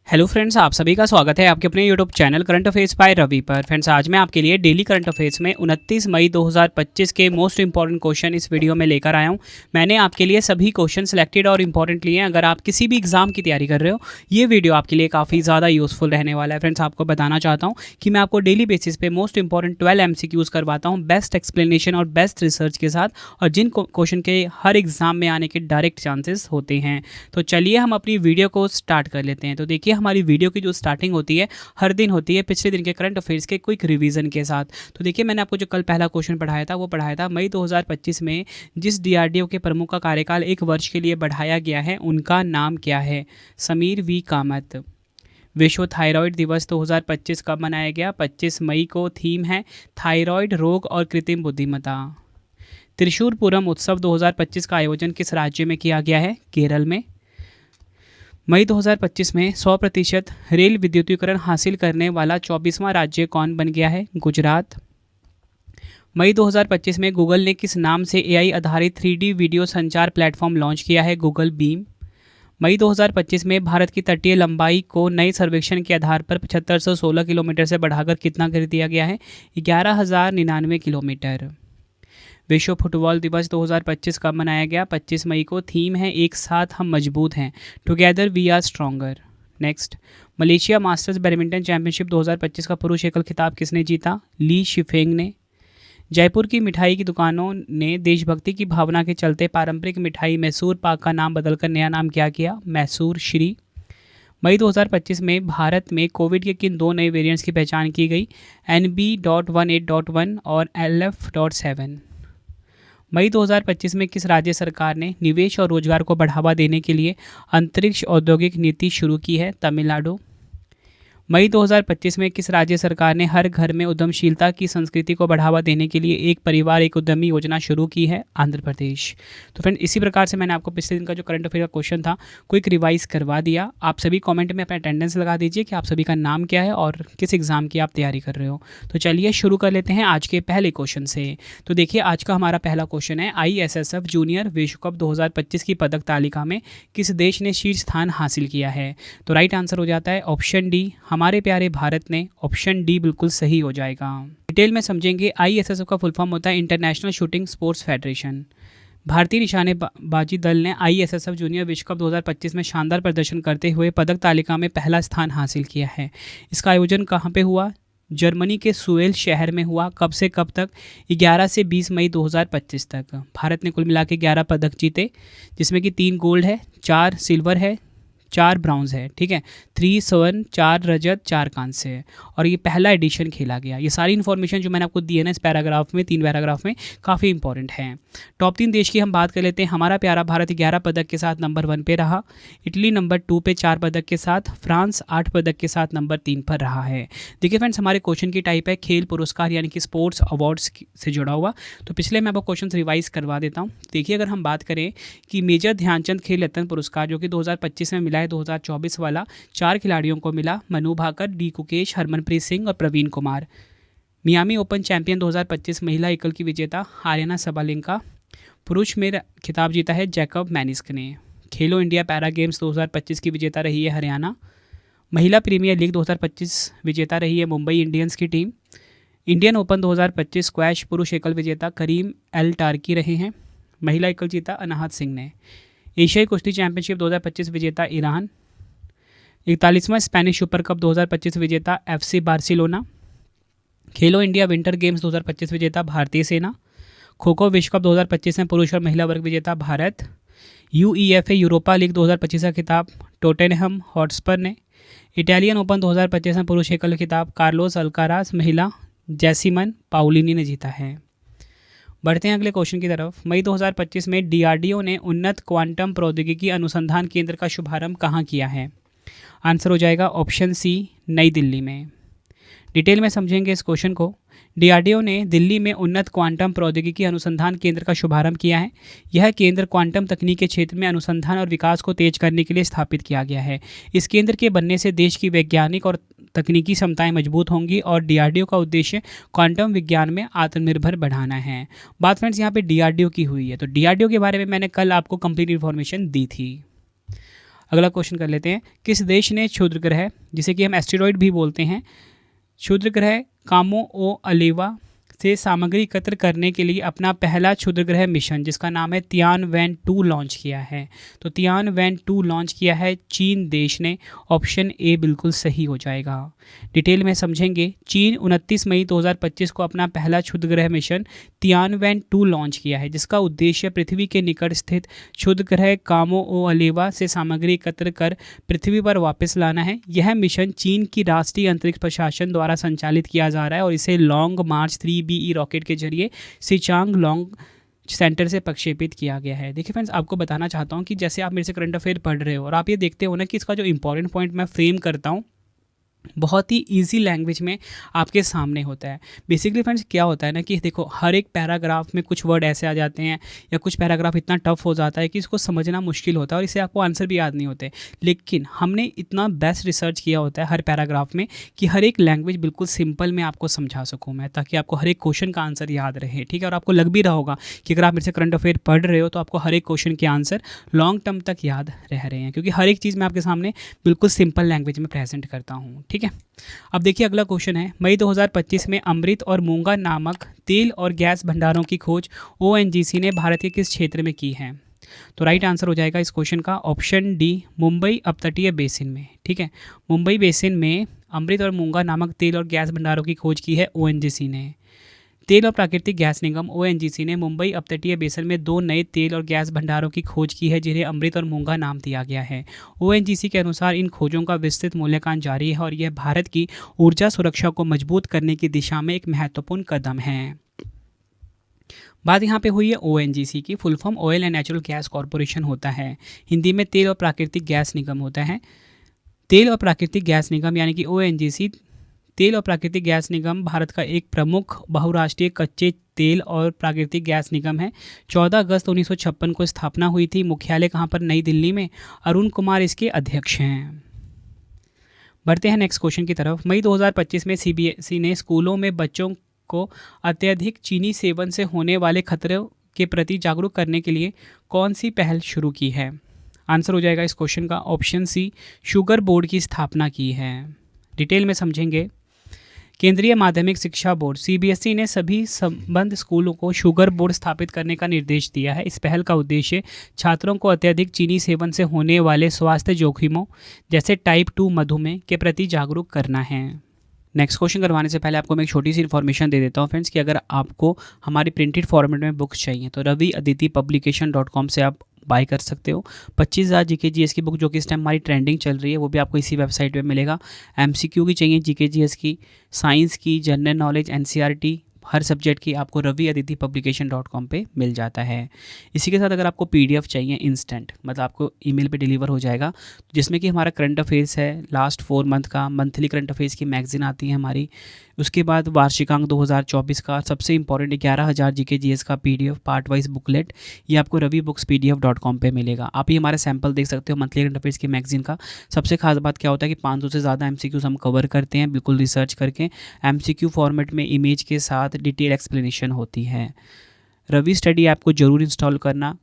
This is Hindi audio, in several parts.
हेलो फ्रेंड्स, आप सभी का स्वागत है आपके अपने YouTube channel current affairs by Ravi पर। फ्रेंड्स, आज मैं आपके लिए डेली करंट अफेयर्स में 29 मई 2025 के मोस्ट इंपॉर्टेंट क्वेश्चन इस वीडियो में लेकर आया हूं। मैंने आपके लिए सभी क्वेश्चन सिलेक्टेड और इंपॉर्टेंट लिए हैं। अगर आप किसी भी एग्जाम की तैयारी कर रहे हो, ये वीडियो आपके लिए काफ़ी ज़्यादा यूजफुल रहने वाला है। फ्रेंड्स, आपको बताना चाहता हूँ कि मैं आपको डेली बेसिस पे मोस्ट इंपॉर्टेंट 12 MCQs करवाता हूँ, बेस्ट एक्सप्लेनेशन और बेस्ट रिसर्च के साथ, और जिन क्वेश्चन के हर एग्जाम में आने के डायरेक्ट चांसेस होते हैं। तो चलिए हम अपनी वीडियो को स्टार्ट कर लेते हैं। तो देखिए, हमारी वीडियो की जो स्टार्टिंग होती है हर दिन होती है पिछले दिन के करंट अफेयर्स के क्विक रिवीजन के साथ। तो देखिए, मैंने आपको जो कल पहला क्वेश्चन पढ़ाया था वो पढ़ाया था मई 2025 में जिस DRDO के प्रमुख का कार्यकाल 1 वर्ष के लिए बढ़ाया गया है उनका नाम क्या है? समीर वी कामत। विश्व थायराइड दिवस 2025 कब मनाया गया? 25 मई को। थीम है थायराइड रोग और कृत्रिम बुद्धिमत्ता। त्रिशूर पूरम उत्सव 2025 का आयोजन किस राज्य में किया गया है? केरल में। मई 2025 में 100% रेल विद्युतीकरण हासिल करने वाला 24वां राज्य कौन बन गया है? गुजरात। मई 2025 में गूगल ने किस नाम से AI आधारित 3D वीडियो संचार प्लेटफॉर्म लॉन्च किया है? Google beam. मई 2025 में भारत की तटीय लंबाई को नए सर्वेक्षण के आधार पर 7516 किलोमीटर से बढ़ाकर कितना कर दिया गया है? 11,099 किलोमीटर। विश्व फुटबॉल दिवस 2025 कब मनाया गया? 25 मई को। थीम है एक साथ हम मजबूत हैं, together we are stronger. Next, Malaysia masters badminton championship 2025 का पुरुष एकल खिताब किसने जीता? ली शिफेंग ने। जयपुर की मिठाई की दुकानों ने देशभक्ति की भावना के चलते पारंपरिक मिठाई मैसूर पाक का नाम बदलकर नया नाम क्या किया? मैसूर श्री। मई 2025 में भारत में कोविड के किन दो नए वेरिएंट्स की पहचान की गई? NB.18.1 और LF.7। मई 2025 में किस राज्य सरकार ने निवेश और रोजगार को बढ़ावा देने के लिए अंतरिक्ष औद्योगिक नीति शुरू की है? तमिलनाडु। मई 2025 में किस राज्य सरकार ने हर घर में उद्यमशीलता की संस्कृति को बढ़ावा देने के लिए एक परिवार एक उद्यमी योजना शुरू की है? आंध्र प्रदेश। तो फ्रेंड, इसी प्रकार से मैंने आपको पिछले दिन का जो करंट अफेयर का क्वेश्चन था क्विक रिवाइज करवा दिया। आप सभी कमेंट में अपना अटेंडेंस लगा दीजिए कि आप सभी का नाम क्या है और किस एग्जाम की आप तैयारी कर रहे हो। तो चलिए शुरू कर लेते हैं आज के पहले क्वेश्चन से। तो देखिए, आज का हमारा पहला क्वेश्चन है ISSF जूनियर विश्व कप 2025 की पदक तालिका में किस देश ने शीर्ष स्थान हासिल किया है? तो राइट आंसर हो जाता है ऑप्शन डी, हमारे प्यारे भारत ने। ऑप्शन डी बिल्कुल सही हो जाएगा। डिटेल में समझेंगे। ISSF का फुल फॉर्म होता है इंटरनेशनल शूटिंग स्पोर्ट्स फेडरेशन। भारतीय निशानेबाजी दल ने ISSF जूनियर विश्व कप 2025 में शानदार प्रदर्शन करते हुए पदक तालिका में पहला स्थान हासिल किया है। इसका आयोजन कहाँ पे हुआ? जर्मनी के सुएल शहर में हुआ। कब से कब तक? 11 से 20 मई 2025 तक। भारत ने कुल मिला के 11 पदक जीते, जिसमें कि 3 गोल्ड है, 4 सिल्वर है, 4 ब्राउन्ज है। ठीक है, 3 स्वर्ण, 4 रजत, 4 कांस्य है, और ये पहला एडिशन खेला गया। ये सारी इन्फॉर्मेशन जो मैंने आपको दी है ना इस पैराग्राफ में, 3 पैराग्राफ में, काफ़ी इंपॉर्टेंट है। टॉप 3 देश की हम बात कर लेते हैं। हमारा प्यारा भारत 11 पदक के साथ नंबर 1 पे रहा। इटली नंबर 2 पे 4 पदक के साथ। फ्रांस 8 पदक के साथ नंबर 3 पर रहा है। देखिए फ्रेंड्स, हमारे क्वेश्चन की टाइप है खेल पुरस्कार, यानी कि स्पोर्ट्स अवार्ड्स से जुड़ा हुआ। तो पिछले मैं आपको क्वेश्चन रिवाइज करवा देता हूँ। देखिए, अगर हम बात करें कि मेजर ध्यानचंद खेल रत्न पुरस्कार जो कि 2025 में मिला है, 2024 वाला 4 खिलाड़ियों को मिला। मनु भाकर, डी कुकेश, हरमनप्रीत सिंह और Praveen Kumar. Miami Open champion 2025 महिला एकल की विजेता आर्यना सबालेंका। पुरुष में खिताब जीता है जैकब मैनिस्क ने। खेलो इंडिया पैरा गेम्स 2025 की विजेता रही है हरियाणा। महिला प्रीमियर लीग 2025 विजेता रही है मुंबई इंडियंस की टीम। इंडियन ओपन 2025 स्क्वैश पुरुष एकल विजेता करीम एल टार्की रहे हैं। महिला एकल जीता अनाहत सिंह ने। एशियाई कुश्ती चैंपियनशिप 2025 विजेता ईरान। 41वां स्पेनिश सुपर कप 2025 विजेता FC बार्सिलोना। खेलो इंडिया विंटर गेम्स 2025 विजेता भारतीय सेना। खो खो विश्व कप 2025 में पुरुष और महिला वर्ग विजेता भारत। UEFA यूरोपा लीग 2025 का खिताब टोटेनहम हॉटस्पर ने। इटालियन ओपन 2025 में पुरुष एकल खिताब कार्लोस अल्काराज, महिला जैसिमन पाउलिनी ने जीता है। बढ़ते हैं अगले क्वेश्चन की तरफ। मई 2025 में DRDO ने उन्नत क्वांटम प्रौद्योगिकी अनुसंधान केंद्र का शुभारंभ कहाँ किया है? आंसर हो जाएगा ऑप्शन सी, नई दिल्ली में। डिटेल में समझेंगे इस क्वेश्चन को। DRDO ने दिल्ली में उन्नत क्वांटम प्रौद्योगिकी अनुसंधान केंद्र का शुभारंभ किया है। यह केंद्र क्वांटम तकनीक के क्षेत्र में अनुसंधान और विकास को तेज करने के लिए स्थापित किया गया है। इस केंद्र के बनने से देश की वैज्ञानिक और तकनीकी क्षमताएं मजबूत होंगी और DRDO का उद्देश्य क्वांटम विज्ञान में आत्मनिर्भर बढ़ाना है। बात फ्रेंड्स यहाँ पे DRDO की हुई है, तो DRDO के बारे में मैंने कल आपको कंप्लीट इन्फॉर्मेशन दी थी। अगला क्वेश्चन कर लेते हैं, किस देश ने क्षुद्र ग्रह, जिसे कि हम एस्टेरॉइड भी बोलते हैं, क्षुद्र ग्रह कामो ओ अलेवा से सामग्री एकत्र करने के लिए अपना पहला क्षुद्र ग्रह मिशन जिसका नाम है तियानवेन-2 लॉन्च किया है? तो तियानवेन-2 लॉन्च किया है चीन देश ने। ऑप्शन ए बिल्कुल सही हो जाएगा। डिटेल में समझेंगे। चीन 29 मई 2025 को अपना पहला क्षुद्र ग्रह मिशन तियानवेन-2 लॉन्च किया है, जिसका उद्देश्य पृथ्वी के निकट स्थित क्षुद्र ग्रह कामो ओ अलेवा से सामग्री एकत्र कर पृथ्वी पर वापस लाना है। यह मिशन चीन की राष्ट्रीय अंतरिक्ष प्रशासन द्वारा संचालित किया जा रहा है और इसे लॉन्ग मार्च 3BE रॉकेट के जरिए सिचांग लॉन्ग सेंटर से प्रक्षेपित किया गया है। देखिए फ्रेंड्स, आपको बताना चाहता हूँ कि जैसे आप मेरे से करंट अफेयर पढ़ रहे हो और आप ये देखते हो ना कि इसका जो इंपॉर्टेंट पॉइंट मैं फ्रेम करता हूँ बहुत ही इजी लैंग्वेज में आपके सामने होता है। बेसिकली फ्रेंड्स क्या होता है ना कि देखो, हर एक पैराग्राफ में कुछ वर्ड ऐसे आ जाते हैं या कुछ पैराग्राफ इतना टफ हो जाता है कि इसको समझना मुश्किल होता है और इसे आपको आंसर भी याद नहीं होते। लेकिन हमने इतना बेस्ट रिसर्च किया होता है हर पैराग्राफ में कि हर एक लैंग्वेज बिल्कुल सिंपल में आपको समझा सकूँ मैं, ताकि आपको हर एक क्वेश्चन का आंसर याद रहे। ठीक है, और आपको लग भी रहा होगा कि अगर आप मेरे से करंट अफेयर पढ़ रहे हो तो आपको हर एक क्वेश्चन के आंसर लॉन्ग टर्म तक याद रह रहे हैं, क्योंकि हर एक चीज़ मैं आपके सामने बिल्कुल सिंपल लैंग्वेज में प्रेजेंट करता हूँ। ठीक है, अब देखिए अगला क्वेश्चन है, मई 2025 में अमृत और मूंगा नामक तेल और गैस भंडारों की खोज ONGC ने भारत के किस क्षेत्र में की है? तो राइट आंसर हो जाएगा इस क्वेश्चन का ऑप्शन डी, मुंबई अपतटीय बेसिन में। ठीक है, मुंबई बेसिन में अमृत और मूंगा नामक तेल और गैस भंडारों की खोज की है ONGC ने। तेल और प्राकृतिक गैस निगम ONGC ने मुंबई अपतटीय बेसिन में 2 नए तेल और गैस भंडारों की खोज की है, जिन्हें अमृत और मूंगा नाम दिया गया है। ONGC के अनुसार इन खोजों का विस्तृत मूल्यांकन जारी है और यह भारत की ऊर्जा सुरक्षा को मजबूत करने की दिशा में एक महत्वपूर्ण कदम है। बात यहाँ पे हुई है ONGC की, full form oil and natural gas corporation होता है, हिंदी में तेल और प्राकृतिक गैस निगम होता है। तेल और प्राकृतिक गैस निगम यानी कि ONGC तेल और प्राकृतिक गैस निगम भारत का एक प्रमुख बहुराष्ट्रीय कच्चे तेल और प्राकृतिक गैस निगम है। 14 अगस्त 1956 को स्थापना हुई थी। मुख्यालय कहाँ पर? नई दिल्ली में। अरुण कुमार इसके अध्यक्ष हैं। बढ़ते हैं नेक्स्ट क्वेश्चन की तरफ। मई 2025 में CBSE ने स्कूलों में बच्चों को अत्यधिक चीनी सेवन से होने वाले खतरों के प्रति जागरूक करने के लिए कौन सी पहल शुरू की है? आंसर हो जाएगा इस क्वेश्चन का ऑप्शन सी, शुगर बोर्ड की स्थापना की है। डिटेल में समझेंगे। केंद्रीय माध्यमिक शिक्षा बोर्ड CBSE ने सभी संबद्ध स्कूलों को शुगर बोर्ड स्थापित करने का निर्देश दिया है। इस पहल का उद्देश्य छात्रों को अत्यधिक चीनी सेवन से होने वाले स्वास्थ्य जोखिमों जैसे टाइप 2 मधुमेह के प्रति जागरूक करना है। नेक्स्ट क्वेश्चन करवाने से पहले आपको मैं एक छोटी सी इन्फॉर्मेशन दे देता हूँ फ्रेंड्स कि अगर आपको हमारी प्रिंटेड फॉर्मेट में बुक्स चाहिए तो raviaditipublication.com से आप बाय कर सकते हो। 25,000 GK/GS की बुक जो कि इस टाइम हमारी ट्रेंडिंग चल रही है वो भी आपको इसी वेबसाइट पे मिलेगा। MCQ की चाहिए, GK/GS की, साइंस की, जनरल नॉलेज, NCERT हर सब्जेक्ट की आपको raviaditipublication.com पे मिल जाता है। इसी के साथ अगर आपको PDF चाहिए इंस्टेंट, मतलब आपको ईमेल पे डिलीवर हो जाएगा, जिसमें कि हमारा करंट अफेयर्स है लास्ट 4 मंथ का, मंथली करंट अफेयर्स की मैगजीन आती है हमारी, उसके बाद वार्षिकांक 2024 का सबसे इंपॉर्टेंट 11,000 GK/GS का PDF पार्ट वाइज बुकलेट, ये आपको ravibookspdf.com पे मिलेगा। आप ये हमारे सैंपल देख सकते हो मंथली करंट अफेयर्स की मैगजीन का। सबसे खास बात क्या होता है कि 500 से ज़्यादा MCQs हम कवर करते हैं बिल्कुल रिसर्च करके। MCQ फॉर्मेट में इमेज के साथ डिटेल एक्सप्लेनेशन होती है। रवि स्टडी ऐप को जरूर इंस्टॉल करना।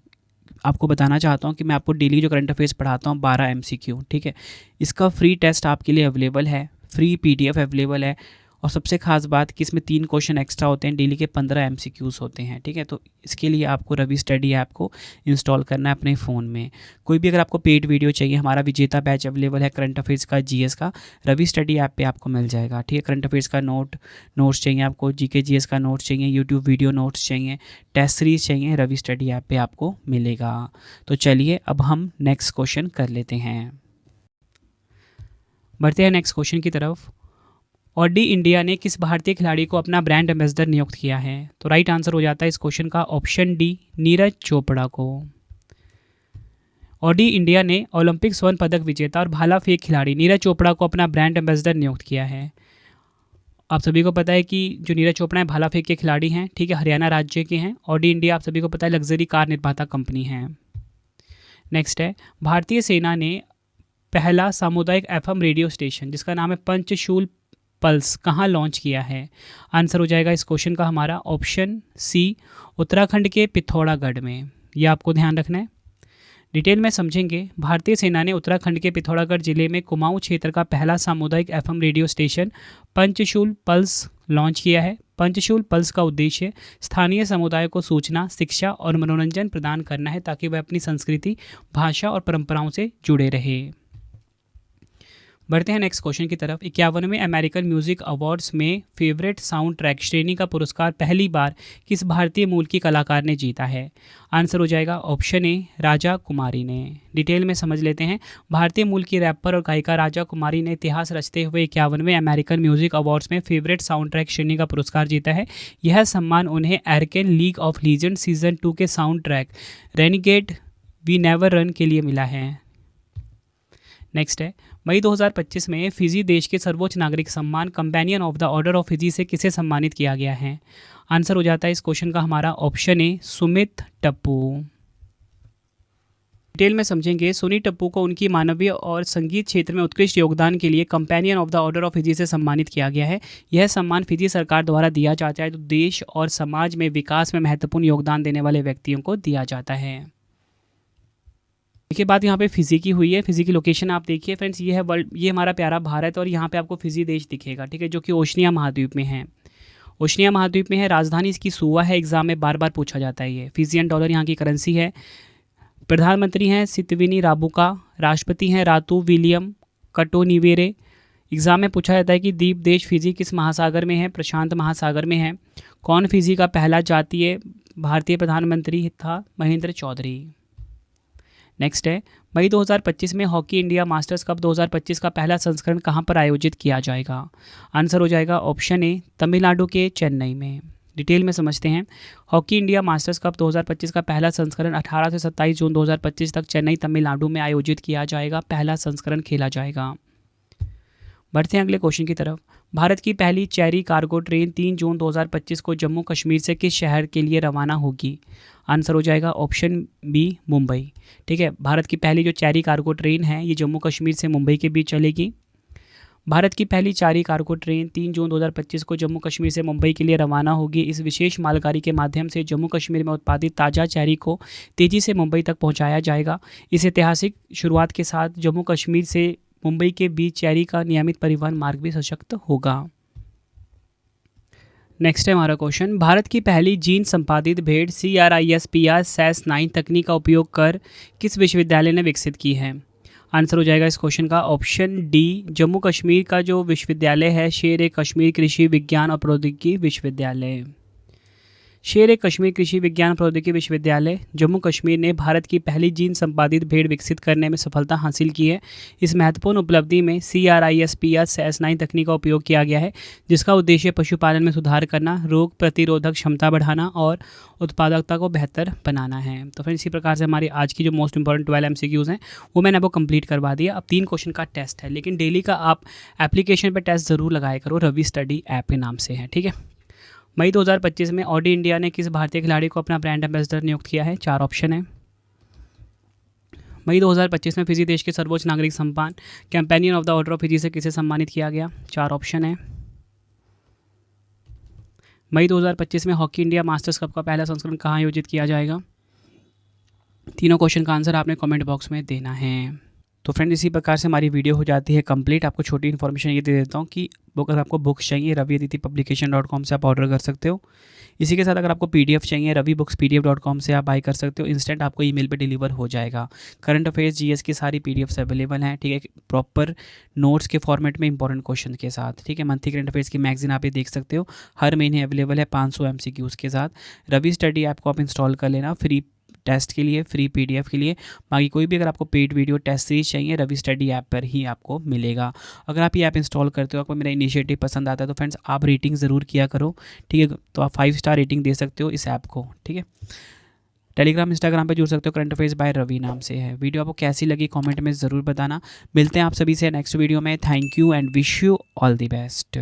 आपको बताना चाहता हूँ कि मैं आपको डेली जो करंट अफेयर्स पढ़ाता हूँ 12 MCQ, ठीक है, इसका फ्री टेस्ट आपके लिए अवेलेबल है, फ्री PDF अवेलेबल है, और सबसे खास बात कि इसमें 3 क्वेश्चन एक्स्ट्रा होते हैं, डेली के 15 MCQs होते हैं। ठीक है, तो इसके लिए आपको रवि स्टडी ऐप को इंस्टॉल करना है अपने फ़ोन में। कोई भी अगर आपको पेड वीडियो चाहिए, हमारा विजेता बैच अवेलेबल है करंट अफेयर्स का, GS का, रवि स्टडी ऐप पे आपको मिल जाएगा। ठीक है, करंट अफेयर्स का नोट्स चाहिए आपको, GK/GS का नोट्स चाहिए, यूट्यूब वीडियो नोट्स चाहिए, टेस्ट सीरीज चाहिए, रवि स्टडी ऐप पे आपको मिलेगा। तो चलिए अब हम नेक्स्ट क्वेश्चन कर लेते हैं। बढ़ते हैं नेक्स्ट क्वेश्चन की तरफ। ऑडी इंडिया ने किस भारतीय खिलाड़ी को अपना ब्रांड एम्बेसडर नियुक्त किया है? तो राइट आंसर हो जाता है इस क्वेश्चन का ऑप्शन डी, नीरज चोपड़ा को। ऑडी इंडिया ने ओलंपिक स्वर्ण पदक विजेता और भाला फेंक खिलाड़ी नीरज चोपड़ा को अपना ब्रांड एम्बेसडर नियुक्त किया है। आप सभी को पता है कि जो नीरज चोपड़ा है भाला फेंक के खिलाड़ी हैं, ठीक है, हरियाणा राज्य के हैं। ऑडी इंडिया आप सभी को पता है लग्जरी कार निर्माता कंपनी है। नेक्स्ट है, भारतीय सेना ने पहला सामुदायिक FM रेडियो स्टेशन जिसका नाम है पंचशूल पल्स कहाँ लॉन्च किया है? आंसर हो जाएगा इस क्वेश्चन का हमारा ऑप्शन सी, उत्तराखंड के पिथौरागढ़ में। यह आपको ध्यान रखना है। डिटेल में समझेंगे। भारतीय सेना ने उत्तराखंड के पिथौरागढ़ जिले में कुमाऊं क्षेत्र का पहला सामुदायिक FM radio station Panchshul pulse launch किया है। पंचशूल पल्स का उद्देश्य स्थानीय समुदाय को सूचना, शिक्षा और मनोरंजन प्रदान करना है ताकि वह अपनी संस्कृति, भाषा और परंपराओं से जुड़े रहे। बढ़ते हैं नेक्स्ट क्वेश्चन की तरफ। 51वें अमेरिकन म्यूजिक अवार्ड्स में फेवरेट साउंड ट्रैक श्रेणी का पुरस्कार पहली बार किस भारतीय मूल की कलाकार ने जीता है? आंसर हो जाएगा ऑप्शन ए राजा कुमारी ने। डिटेल में समझ लेते हैं। भारतीय मूल की रैपर और गायिका राजा कुमारी ने इतिहास रचते हुए 51वें अमेरिकन म्यूजिक अवार्ड्स में फेवरेट साउंड ट्रैक श्रेणी का पुरस्कार जीता है। यह सम्मान उन्हें Arcane league of legend season 2 के soundtrack renegade we never run के लिए मिला है। नेक्स्ट है, मई 2025 में फिजी देश के सर्वोच्च नागरिक सम्मान companion of the order of Fiji से किसे सम्मानित किया गया है? आंसर हो जाता है इस क्वेश्चन का हमारा option A Sumit Tappu. Detail में समझेंगे। सुनी टप्पू को उनकी मानवीय और संगीत क्षेत्र में उत्कृष्ट योगदान के लिए companion of the order of Fiji से सम्मानित किया गया है। यह सम्मान फिजी सरकार द्वारा दिया जाता है तो देश और समाज में विकास में महत्वपूर्ण योगदान देने वाले व्यक्तियों को दिया जाता है। देखिए बात यहाँ पे फिजी की हुई है। फिजी की लोकेशन आप देखिए फ्रेंड्स, ये है वर्ल्ड, ये हमारा प्यारा भारत और यहाँ पे आपको फिजी देश दिखेगा, ठीक है, जो कि ओशनिया महाद्वीप में है। ओशनिया महाद्वीप में है। राजधानी इसकी सुवा है। एग्जाम में बार बार पूछा जाता है। ये फिजियन डॉलर यहाँ की करेंसी है। प्रधानमंत्री हैं सितविनी राबुका। राष्ट्रपति हैं रातू विलियम कटोनिवेरे। एग्जाम में पूछा जाता है कि द्वीप देश फिजी किस महासागर में है? प्रशांत महासागर में है। कौन फिजी का पहला जातीय भारतीय प्रधानमंत्री था? महेंद्र चौधरी। नेक्स्ट है, मई 2025 में हॉकी इंडिया मास्टर्स कप 2025 का पहला संस्करण कहां पर आयोजित किया जाएगा? आंसर हो जाएगा ऑप्शन ए तमिलनाडु के चेन्नई में। डिटेल में समझते हैं। हॉकी इंडिया मास्टर्स कप 2025 का पहला संस्करण 18 से 27 जून 2025 तक चेन्नई तमिलनाडु में आयोजित किया जाएगा। पहला संस्करण खेला जाएगा। बढ़ते हैं अगले क्वेश्चन की तरफ। भारत की पहली चेरी कार्गो ट्रेन 3 जून 2025 को जम्मू कश्मीर से किस शहर के लिए रवाना होगी? आंसर हो जाएगा ऑप्शन बी मुंबई। ठीक है, भारत की पहली जो चेरी कार्गो ट्रेन है ये जम्मू कश्मीर से मुंबई के बीच चलेगी। भारत की पहली चेरी कार्गो ट्रेन 3 जून 2025 को जम्मू कश्मीर से मुंबई के लिए रवाना होगी। इस विशेष मालगाड़ी के माध्यम से जम्मू कश्मीर में उत्पादित ताज़ा चेरी को तेज़ी से मुंबई तक पहुंचाया जाएगा। इस ऐतिहासिक शुरुआत के साथ जम्मू कश्मीर से मुंबई के बीच चेरी का नियमित परिवहन मार्ग भी सशक्त होगा। नेक्स्ट है हमारा क्वेश्चन, भारत की पहली जीन संपादित भेड़ CRISPR Cas9 तकनीक का उपयोग कर किस विश्वविद्यालय ने विकसित की है? आंसर हो जाएगा इस क्वेश्चन का ऑप्शन डी जम्मू कश्मीर का जो विश्वविद्यालय है शेर कश्मीर कृषि विज्ञान और प्रौद्योगिकी विश्वविद्यालय। शेर कश्मीर कृषि विज्ञान प्रौद्योगिकी विश्वविद्यालय जम्मू कश्मीर ने भारत की पहली जीन संपादित भेड़ विकसित करने में सफलता हासिल की है। इस महत्वपूर्ण उपलब्धि में CRISPR Cas9 तकनीक का उपयोग किया गया है, जिसका उद्देश्य पशुपालन में सुधार करना, रोग प्रतिरोधक क्षमता बढ़ाना और उत्पादकता को बेहतर बनाना है। तो फिर इसी प्रकार से हमारी आज की जो मोस्ट इंपॉर्टेंट 12 MCQs हैं वो मैंने आपको कंप्लीट करवा दिया। अब 3 क्वेश्चन का टेस्ट है, लेकिन डेली का आप एप्लीकेशन पर टेस्ट ज़रूर लगाया करो, रवि स्टडी ऐप के नाम से है। ठीक है, मई 2025 में ऑडी इंडिया ने किस भारतीय खिलाड़ी को अपना ब्रांड एम्बेसडर नियुक्त किया है? 4 ऑप्शन है। मई 2025 में फिजी देश के सर्वोच्च नागरिक सम्मान companion of the order of Fiji से किसे सम्मानित किया गया? 4 ऑप्शन है। मई 2025 में हॉकी इंडिया मास्टर्स कप का पहला संस्करण कहाँ आयोजित किया जाएगा? तीनों क्वेश्चन का आंसर आपने कमेंट बॉक्स में देना है। तो फ्रेंड इसी प्रकार से हमारी वीडियो हो जाती है कंप्लीट। आपको छोटी इन्फॉर्मेशन ये दे देता हूँ कि अगर आपको बुक्स चाहिए raviaditipublication.com से आप ऑर्डर कर सकते हो। इसी के साथ अगर आपको PDF चाहिए ravibookspdf.com से आप बाय कर सकते हो। इंस्टेंट आपको ईमेल पे डिलीवर हो जाएगा। करंट अफेयर्स GS की सारी PDFs अवेलेबल हैं। ठीक है, प्रॉपर नोट्स के फॉर्मेट में इंपॉर्टेंट क्वेश्चन के साथ। ठीक है, मंथली करंट अफेयर्स की मैगजीन आप ये देख सकते हो, हर महीने अवेलेबल है 500 MCQs के साथ। रवि स्टडी ऐप को आप इंस्टॉल कर लेना फ्री टेस्ट के लिए, फ्री PDF के लिए। बाकी कोई भी अगर आपको पेड वीडियो टेस्ट सीरीज चाहिए रवि स्टडी ऐप पर ही आपको मिलेगा। अगर आप ये ऐप इंस्टॉल करते हो, आपको मेरा इनिशिएटिव पसंद आता है तो फ्रेंड्स आप रेटिंग ज़रूर किया करो। ठीक है, तो आप 5 स्टार रेटिंग दे सकते हो इस ऐप को। ठीक है, टेलीग्राम इंस्टाग्राम पे जुड़ सकते हो, करंट अफेयर्स बाय रवि नाम से है। वीडियो आपको कैसी लगी कमेंट में ज़रूर बताना। मिलते हैं आप सभी से नेक्स्ट वीडियो में। Thank you and wish you all the best.